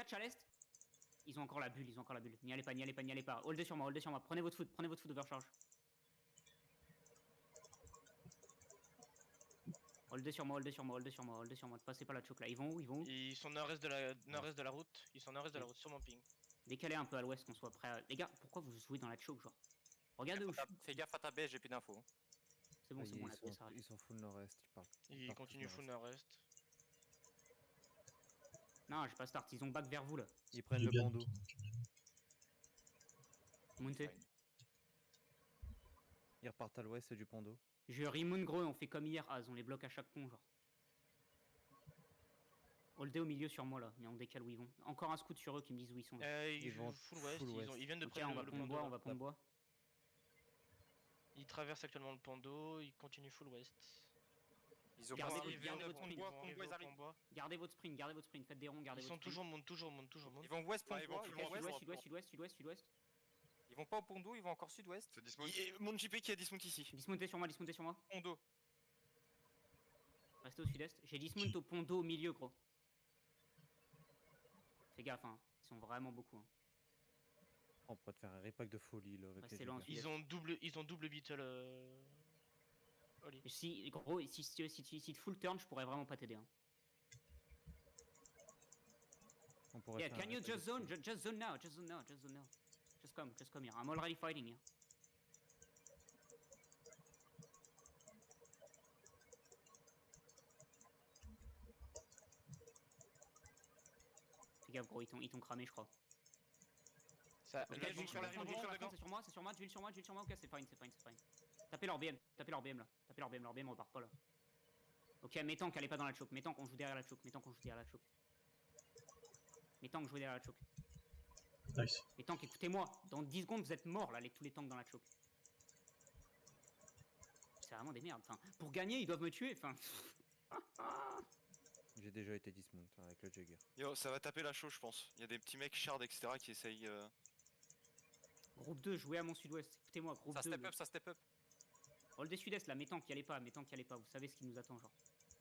catch à l'est. Ils ont encore la bulle, N'y allez pas, n'y allez pas, n'y allez pas. Holdez sur moi. Prenez votre foot overcharge. Holdez sur moi. Ne passez pas la choke là. Ils vont où? Ils sont nord-est de la route. Ils sont nord-est de la route sur mon ping. Décalez un peu à l'ouest qu'on soit prêt. Les gars, pourquoi vous jouez dans la choke genre? Regardez où je suis. Fais gaffe à ta baie, j'ai plus d'infos. C'est bon, la baie s'arrête. Ils sont full nord-est, ils partent. Ils continuent full nord-est. Non, j'ai pas start, ils ont back vers vous là. Ils prennent le bandeau. Montez. Ils repartent à l'ouest du pont d'eau. Je remoon gros et on fait comme hier, Az, on les bloque à chaque pont genre. Holdez au milieu sur moi là, mais on décale où ils vont. Encore un scout sur eux qui me disent où ils sont. Ils vont full west, ils viennent de Ok, prendre on va le pont de pont bois, d'eau. on va pont de bois. Ils traversent actuellement le pont d'eau, ils continuent full west. Ils ont Gardez votre sprint. Gardez votre sprint, faites des ronds, gardez votre sprint. Ils sont toujours monte. Ils vont ouest, pont d'eau, Sud-ouest. Ils vont pas au pont d'eau, ils vont encore sud-ouest. Mon JP qui a dismount ici. Dismontez sur moi. Pont d'eau. Restez au sud-est. J'ai dismount au pont d'eau au milieu, gros. Fais gaffe, hein. Ils sont vraiment beaucoup. Hein. On pourrait te faire un repack de folie là. Avec les ils ont double beetle. Oli. Si, gros, si te full turn, je pourrais vraiment pas t'aider. Hein. On pourrait Yeah, can you just zone now. Just come here. I'm already fighting here. Fais gaffe, gros, ils t'ont cramé, je crois. Ok, d'huile sur la front, c'est sur moi, d'huile sur moi, ok, c'est fine. Tapez leur BM là. Leur BM repart pas là. Ok, mes tanks, allez pas dans la choke, mes tanks, on joue derrière la choke. Nice. Les tanks, écoutez-moi, dans 10 secondes, vous êtes morts là, tous les tanks dans la choke. C'est vraiment des merdes, enfin, pour gagner, ils doivent me tuer, enfin. J'ai déjà été dismount avec le Jagger. Yo, ça va taper la show, je pense. Il y a des petits mecs shard, etc. qui essayent. Groupe 2, jouez à mon sud-ouest, écoutez-moi, groupe 2. Ça step up. Hold des sud-est là, mes tanks, y allez pas, vous savez ce qui nous attend, genre.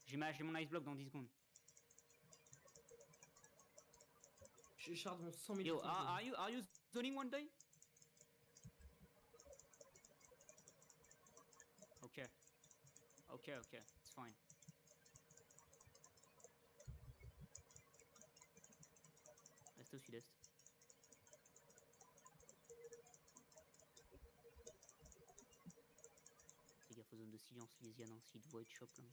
J'ai mon ice block dans 10 secondes. J'ai shard mon 100 000. Yo, are you zoning one day? Ok, it's fine. Restez au sud-est. Fais gaffe aux zones de silence, les Yann, s'ils te voient être chop là.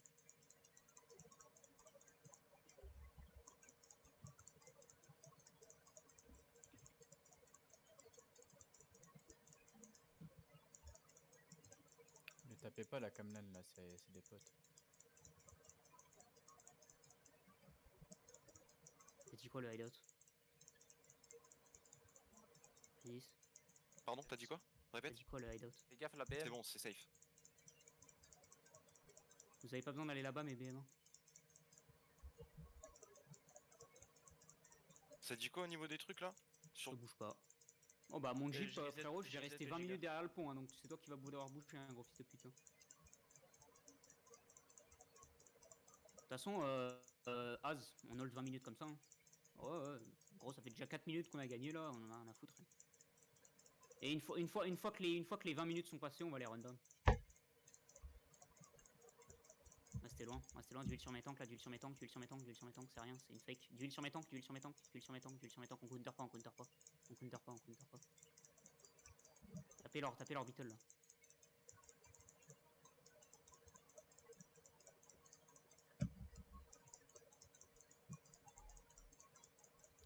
Ne tapez pas la Kamlan là, c'est des potes. T'as dit quoi le hideout? Please. Pardon, t'as dit quoi? Répète. T'as dit quoi le hideout? Fais gaffe la BM. C'est bon, c'est safe. Vous avez pas besoin d'aller là-bas, mes BM. Ça dit quoi au niveau des trucs là? Je bouge pas. Oh bah mon jeep, frérot, j'ai resté 20 minutes derrière le pont, hein, donc c'est toi qui vas vouloir bouger, un gros fils de pute. Hein. De toute façon, Az, on hold 20 minutes comme ça. Hein. Ouais, gros, ça fait déjà 4 minutes qu'on a gagné là, on en a rien à foutre. Hein. Et une fois que les 20 minutes sont passées, on va les run down. Restez loin, d'huile sur mes tanks, d'huile sur mes tanks, c'est rien, c'est une fake. D'huile sur mes tanks, on counter pas. Tapez leur beetle là.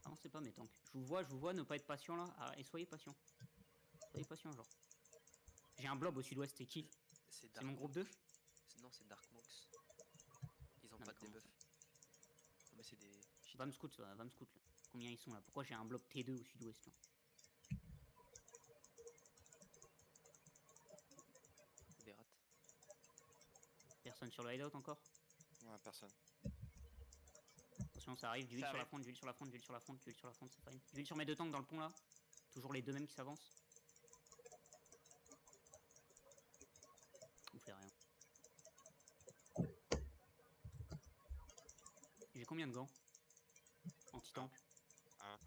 Avancez pas mes tanks. Je vous vois ne pas être patient là, et soyez patient. Genre. J'ai un blob au sud-ouest, c'est qui? C'est mon groupe 2? Non, c'est Dark Monks. Ils ont pas de debuff. Non, mais c'est des. Va me scout là. Combien ils sont là? Pourquoi j'ai un blob T2 au sud-ouest là? Des rats. Personne sur le hideout encore? Ouais, personne. Attention, ça arrive, d'huile sur la front, c'est fine. D'huile sur mes 2 tanks dans le pont là. Toujours les 2 mêmes qui s'avancent. On fait rien. J'ai combien de gants? Anti-tank? 1.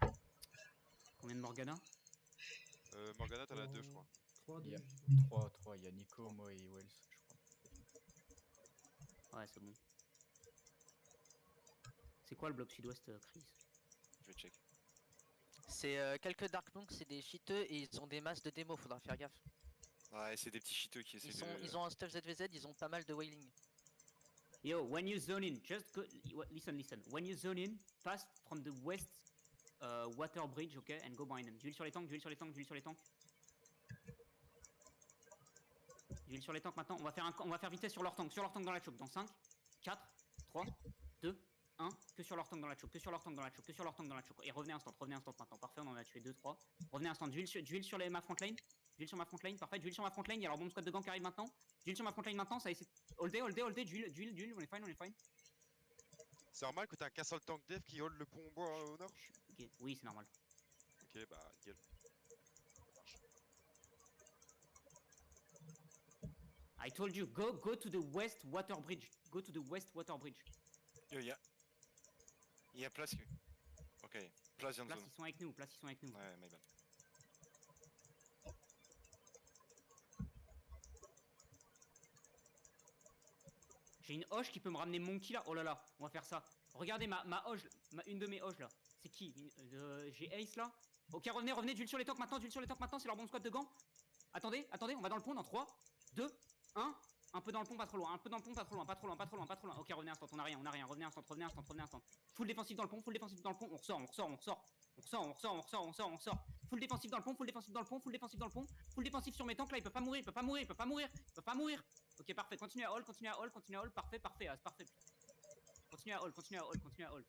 Morgana. Morgana, t'as la 2, je crois. 3, 2. Yeah. 3, il y a Nico, moi et Wells, je crois. Ouais, c'est bon. C'est quoi le bloc sud-ouest, Chris? Je vais check. C'est quelques Dark Monks, c'est des cheateux et ils ont des masses de démo, faudra faire gaffe. Ouais, c'est des petits cheateux qui essaient Ils ont un stuff ZVZ, ils ont pas mal de wailing. Yo, when you zone in, just go. Listen. When you zone in, pass from the west water bridge, okay, and go behind them. D'huile sur les tanks, d'huile sur les tanks, d'huile sur les tanks. D'huile sur les tanks maintenant. On va faire vitesse sur leur tank dans la choke. Dans 5, 4, 3, 2, 1. Que sur leur tank dans la choke, que sur leur tank dans la choke, que sur leur tank dans la choke. Et revenez instant maintenant. Parfait, on en a tué 2, 3. Revenez instant. D'huile sur ma front lane. D'huile sur ma front lane, parfait. D'huile sur ma front lane. Il y a leur bombe squad de gang qui arrive maintenant. D'huile sur ma front lane maintenant. Ça essaie. Hold day. D'huile. On est fine. C'est normal que t'as qu'un seul tank dev qui hold le pont en bois au nord? Ok, oui, c'est normal. Ok, bah, nickel. I told you, go to the west water bridge. Go to the west water bridge. Yo, il y a place qui... Ok, place vient de Place, zone. ils sont avec nous. Ouais, my bad. J'ai une hoche qui peut me ramener Monkey là. Oh là là, on va faire ça. Regardez ma hoche, une de mes hoches là. C'est qui? J'ai Ace là. Ok, revenez, d'huile sur les tanks maintenant, c'est leur bombe squad de gants. Attendez, on va dans le pont dans 3, 2, 1. Un peu dans le pont, pas trop loin, pas trop loin. Ok, revenez instant, on a rien, revenez instant. Full défensif dans le pont, on ressort. Full défensif dans le pont, full défensif sur mes tanks là, il peut pas mourir. Ok, parfait, continue à hold, parfait, c'est parfait. Continue à hold.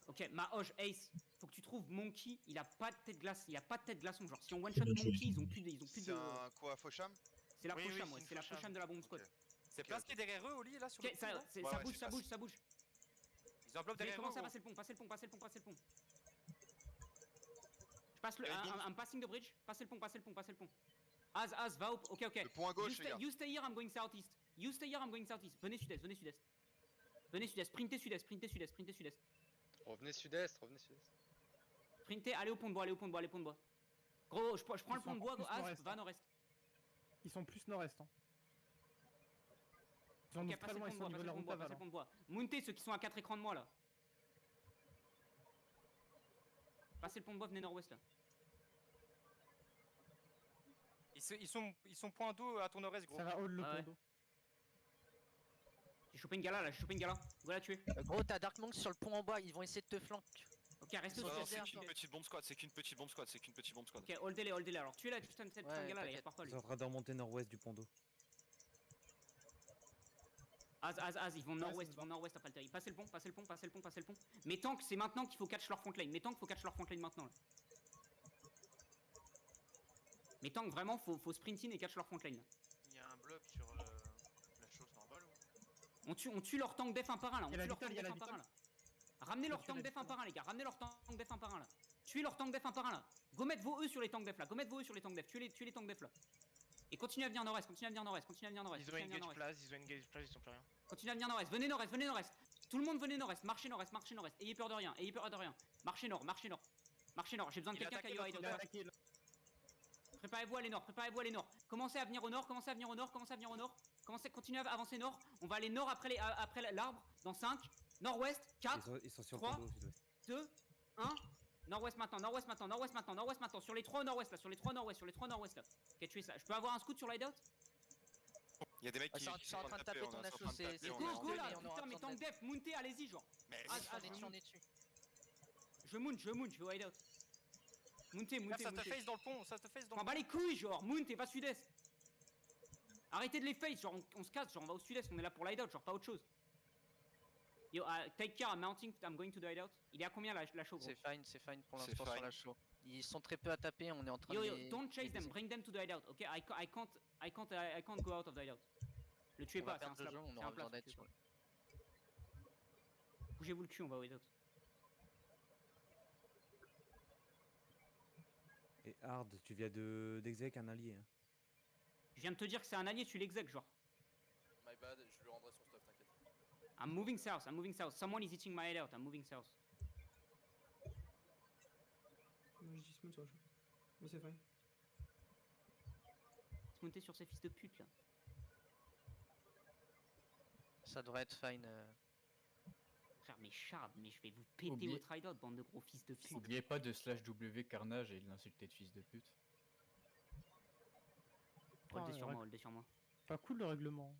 Ok, ma hoche, Ace, faut que tu trouves Monkey, il a pas de tête glace, glaçon, genre si on one shot Monkey, ils ont plus de... C'est un quoi, Faucham? C'est la Oui, Faucham, c'est ouais, une c'est la Faucham. Faucham de la bombe squad. Ok. C'est place qui est derrière eux, Oli, là, sur le Ok, pont, là ça Ouais, bouge, c'est ça place. bouge, ça bouge. Ils ont un bloc Vous allez derrière eux. commencer à gros. passer le pont, passer le pont. Je passe un passing de bridge, passez le pont. Az, va au... Ok. Le pont à gauche, les gars. You stay here, I'm going southeast. Venez sud-est, sprintez sud-est. Revenez sud-est. Sprintez, allez au pont de bois. Gros, je prends le pont de bois, plus Az, nord-est, va hein. nord-est. Ils sont plus nord-est. Hein. Ils sont Ok, très passez loin, le ils sont au niveau de la route pont de bois. Montez ceux qui sont à 4 écrans de moi là. Passez le pont de bois, venez nord-ouest là. Ils sont point d'eau à ton nord-est, gros. Ça va hold le Ouais. pont d'eau. J'ai chopé une gala. Vous la tuer. Gros, t'as Dark Monks sur le pont en bas, ils vont essayer de te flanquer. Ok, restez au Non, Non, sud. c'est qu'une petite bombe squad, Ok, holdez-les. Alors tuez-la, putain de cette Ouais, gala là, il t'inquiète. repart pas Ils lui. sont en train de remonter nord-ouest du pont d'eau. Az, ils vont Ouais, nord-ouest, ça me va. après le terrain. Passez le pont. Mais tant que c'est maintenant qu'il faut catch leur front lane. Maintenant là. Mais tant que vraiment faut sprint in et catch leur front lane là. Il y a un bloc sur la chose normale ou... On tue leur tank def un par un là. Il y a la vitale, il y a la un par un vitale. là. Ramenez leur tuer tank la def un vitale. par un les gars. Là. Tuez leur tank def un par un là. Go mettre vos E sur les tanks def là. Tuez les tanks def là. Et continuez à venir nord-est. Ils ont engage place, ils sont plus rien. Continuez à venir nord-est. Venez nord-est. Tout le monde venez nord-est. Marchez nord-est. Ayez peur de rien. Marchez nord. J'ai besoin de Il a quelqu'un qui attaqué aille l'autre, au Il a nord. attaqué là. Préparez-vous à aller nord. Commencez à venir au nord. Continuez à avancer nord. On va aller nord après l'arbre. Dans 5, nord-ouest, 4, Ils sont sur le 3, pont d'eau sud-ouest. 2, 1. Nord-ouest maintenant. Sur les 3 nord-ouest là. Ok, tuez ça. Je peux avoir un scout sur l'hideout? Il y a des mecs qui C'est en train de taper ton assaut, c'est Et on go, est en go deux, là. mais on aura Putain, mais besoin tank d'aide. def, montez, allez-y, genre. Mais On est dessus. Je moon, je vais hideout. Montez. Ça te face dans le pont, ça te face dans M'en le bats les couilles, genre, Moon, t'es pas sud-est. Arrêtez de les face, genre, on se casse, genre, on va au sud-est, on est là pour l'hideout, genre, pas autre chose. Yo, take care, I'm mounting, I'm going to the hideout. Il est à combien la show, gros? C'est fine pour C'est l'instant sur fine. la show. Ils sont très peu à taper, on est en train Yo, de yo, les... don't chase them, les- bring them to the hideout, ok? I can't go out of the hideout. Le tuez On va pas, c'est un perdre le slap, jeu, on c'est aura un besoin plat. d'aide sur le... Bougez-vous le cul, on va au hideout. Et Hard, tu viens d'exec un allié. Hein. Je viens de te dire que c'est un allié, tu l'exec, genre. My bad, je lui rendrai son stuff, t'inquiète. I'm moving south. Someone is hitting my hideout, I'm moving south. Moi je dis smooth sur le choix. Mais c'est fine. Monter sur ces fils de pute là. Ça devrait être fine. Frère, mais Shard, mais je vais vous péter Oubliez- votre hideout, bande de gros fils de pute. Oubliez pas de slash W Carnage et de l'insulter de fils de pute. Holdez Ah, sur ouais. moi, holdez sur moi. Pas cool le règlement.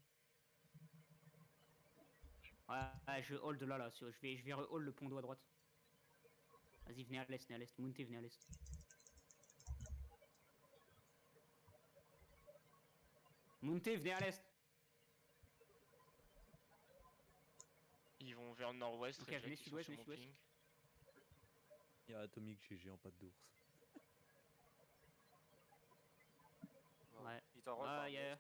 Ouais, je hold là, je vais hold le pont d'eau à droite. Vas-y, venez à l'est, venez à l'est. Montez, venez à l'est. Montez, venez à l'est. Ils vont vers le nord-ouest. Ok, Reject, venez ils sont sud-ouest, sur venez mon sud-ouest. ping. Il y a Atomic GG en patte d'ours. Ouais. Ils t'en refont. Ah, yeah.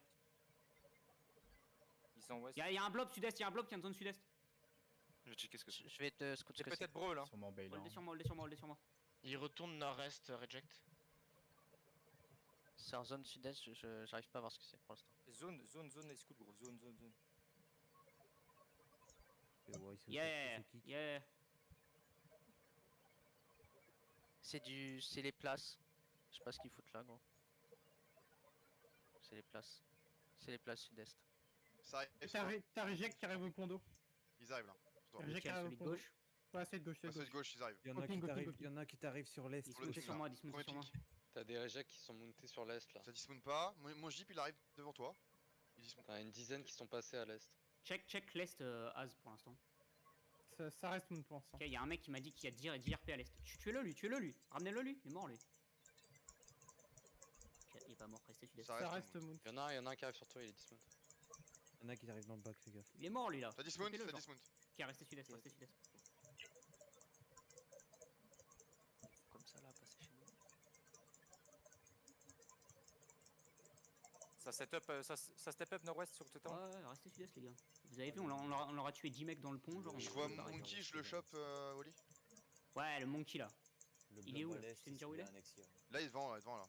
Ils sont ouest. Y'a un blob sud-est, y'a un blob qui est en zone sud-est. Je vais checker ce que c'est. Je vais te scout C'est ce que c'est. peut-être Brawl hein. Sûrement Bailan. Holdez sur moi, holdez sur moi, holdez sur moi. Ils retournent nord-est, Reject. C'est en zone sud-est, j'arrive pas à voir ce que c'est pour l'instant. Zone et scout gros. Zone. Et ouais, ils se Yeah, se kick. yeah. C'est les places. Je sais pas ce qu'ils foutent là, gros. C'est les places. C'est les places sud-est. Ça arrive. T'as Reject qui arrive au pont d'eau. Ils arrivent là. Sur toi. Reject qui Lequel, arrive au celui de pont d'eau. gauche. Ouais, c'est de gauche, c'est Ah, de c'est de gauche. gauche, ils arrivent. Il y en a Coping, qui coping, t'arrivent, coping. il y en a qui t'arrivent sur l'est. Dismountez Premier sur moi, dismountez sur moi. ping. T'as des rejects qui sont montés sur l'est là. Ça dismount pas. Mon jeep il arrive devant toi. Il dismount. T'as une dizaine qui sont passés à l'est. Check l'est Az pour l'instant. Ça reste moon pour l'instant. Ok, y'a un mec qui m'a dit qu'il y a 10 RP à l'est. Tuez-le lui. Ramenez-le lui, il est mort lui. Ok, il est pas mort, restez sud-est. Ça reste moon. Il y en a un qui arrive sur toi, il est dismount. Il y en a qui t'arrivent dans le bac, fais gaffe. Il est mort lui là. T'as dismount, Tapez-le, t'as genre. dismount. Ok, restez sud-est, restez sud-est. Comme ça là, passer chez nous. Ça step up nord-ouest sur tout le temps. Ouais, restez sud-est les gars. Vous avez vu, on leur a tué 10 mecs dans le pont, genre. Je on- vois on arrête. Monkey, je le chope, Oli. Ouais, le monkey là. Le Il est où, blob à là? l'est, Tu sais me dire où il est? annexé. Là, il est devant là.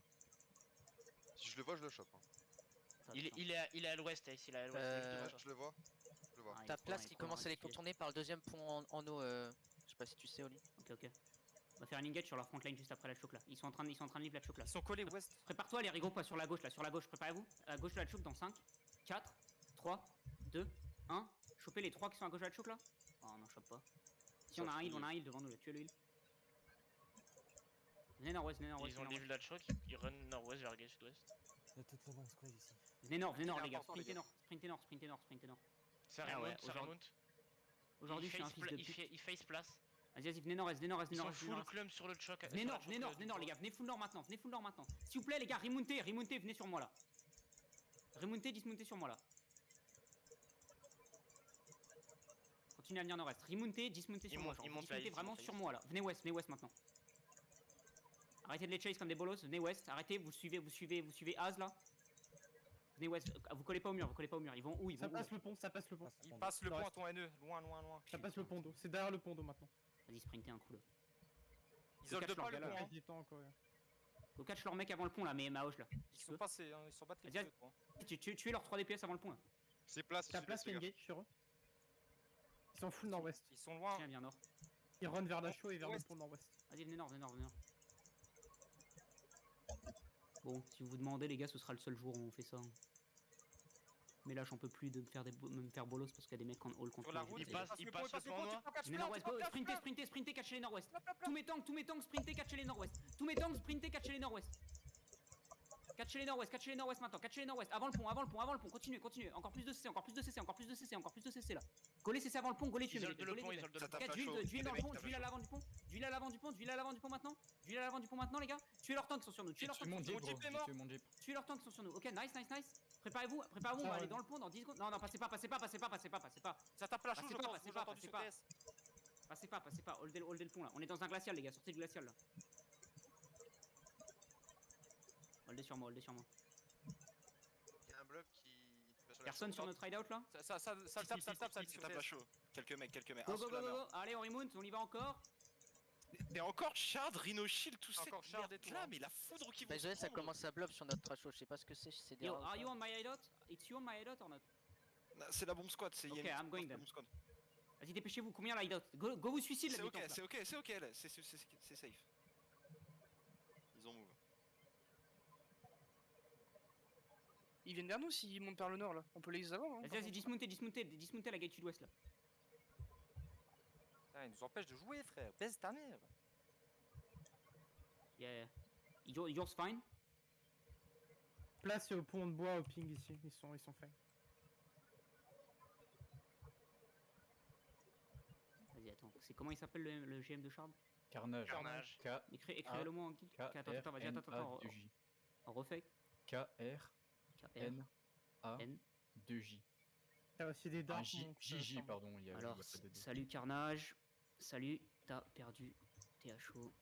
Si je le vois, je le chope. Hein. Attends, Il est à l'ouest, Ace, il est à l'ouest. Euh, Je le vois. Je le vois. Ah, il est Ta trop place loin, qui il est trop loin, commence à les restez sud-est. contourner par le deuxième pont en eau. Je sais pas si tu sais, Oli. Ok. On va faire une engage sur leur front line juste après la choc là. Ils sont en train de leave la choc là. Ils sont collés ouest. Prépare-toi les rigots, pas sur la gauche là, sur la gauche, préparez-vous. À gauche de la choc dans 5, 4, 3, 2, 1. Chopez les 3 qui sont à gauche de la choc là. Oh non, chope pas. Si on a un heal devant nous là, tuez le heal. Venez nord-ouest, venez nord-ouest. Ils ont leave la choc, ils run nord-ouest vers gauche sud-ouest. Il y a toute la bande squad ici. Venez nord les gars, important, les sprintez nord. Ça Ah ouais, remonte, ça remonte. Aujourd'hui je suis un fils de pute. Il face place. Vas-y, venez nord-est, venez Ils sont full clump sur le choc. Venez nord les gars, venez full nord maintenant. S'il vous plaît les gars, remontez, venez sur moi là. Remontez, dismontez sur moi là. Continuez à venir nord-est. Remontez, dismontez sur moi. Ils montent Dismontez là, vraiment sur moi là. Venez ouest maintenant. Arrêtez de les chase comme des bolos, venez ouest. Arrêtez, vous suivez Az là. Venez ouest, vous collez pas au mur, Ils vont où? Ça passe le pont. Ils passent le Ça pont à reste. ton NE. Loin. Ça passe le pont d'eau. C'est derrière le pont d'eau maintenant. Vas-y, sprintez un coup là. Ils holdent catch pas leur le gars, pont. là. Hein. Du temps encore. Ouais. Go catch leur mec avant le pont là, mais Mahoche là. Ils sont passés, hein. Ils sont battus. Vas-y, tuez leurs 3 DPS avant le pont là. C'est place. Ta place qui engage sur eux. Ils sont full nord-ouest. Ils sont loin. Tiens, bien nord. Ils run vers la chaux et vers le Ouest. pont nord-ouest. Vas-y, venez nord. Bon, si vous vous demandez les gars, ce sera le seul jour où on fait ça. Mais là, j'en peux plus de me faire bolos parce qu'il y a des mecs en hall contre Sur la moi. route, Ils passent le pont noir. Venez nord-ouest, go, sprintez, catchez les nord-ouest. Tous mes tanks, sprintez, catchez les nord-ouest. Tous mes tanks, sprintez, catchez les nord-ouest. Catchez les nord-ouest maintenant, catchez les nord-ouest. Avant le pont, continuez. Encore plus de CC là. Golez CC avant le pont, golez tuez. Ils holdent le pont, ils holdent le Ça pont. tape la chaude. D'huile dans le Les pont, mecs tapent d'huile à la l'avant du pont. D'huile à l'avant du pont maintenant, les gars. Tuez leurs tanks qui sont sur nous. J'ai tué mon jeep, gros. jeep est J'ai mort. tué mon jeep. Tuez leurs tanks qui sont sur nous. Ok, nice. Préparez-vous, on va aller dans le pont dans 10 secondes. Non, passez pas. Ça tape la chaude, je Passez pas, pense. passez J'ai pas, entendu passez CTS. Passez pas, holdez le pont là. On est dans un glacial, les gars, sortez du glacial là. Holdez sur moi. Il y a un blob qui. Personne sur notre hideout là? Ça le tape, ça Ça tape la chaude. Quelques mecs. Go. Allez, on remonte, on y va encore. Mais encore Shard, Rhino Shield, tout ça. Encore Shard et tout, là, hein. mais la foudre qui Bah, vont désolé, se ça prendre. commence à blob sur notre trash. Je sais pas ce que c'est. C'est des. Yo, are you on my hideout? It's you on my hideout or not? Non, c'est la bombe squad, c'est Ok, Yemi. I'm going C'est la then. bombe squad. Vas-y, dépêchez-vous, combien la hideout? Go vous suicide C'est la ok, détente, là. c'est ok, là, c'est safe. Ils viennent vers nous s'ils montent par le nord là. On peut les avoir. Hein, Vas-y, dismontez à la gate sud-ouest là. Putain, ils nous empêchent de jouer, frère. Baisse ta mère. Yeah. Yours fine. Place au pont de bois au ping ici. Ils sont faits. Vas-y, attends. C'est comment il s'appelle le GM de Shard? Carnage. Carnage. Écrivez-le moi en guide. Attends, vas-y, attends. On refait. K-R-N-A-2-J. T'as aussi des dark J, monks, JJ, attends. pardon. Il y a Alors, pas de D. salut Carnage. Salut, t'as perdu. T'es à chaud.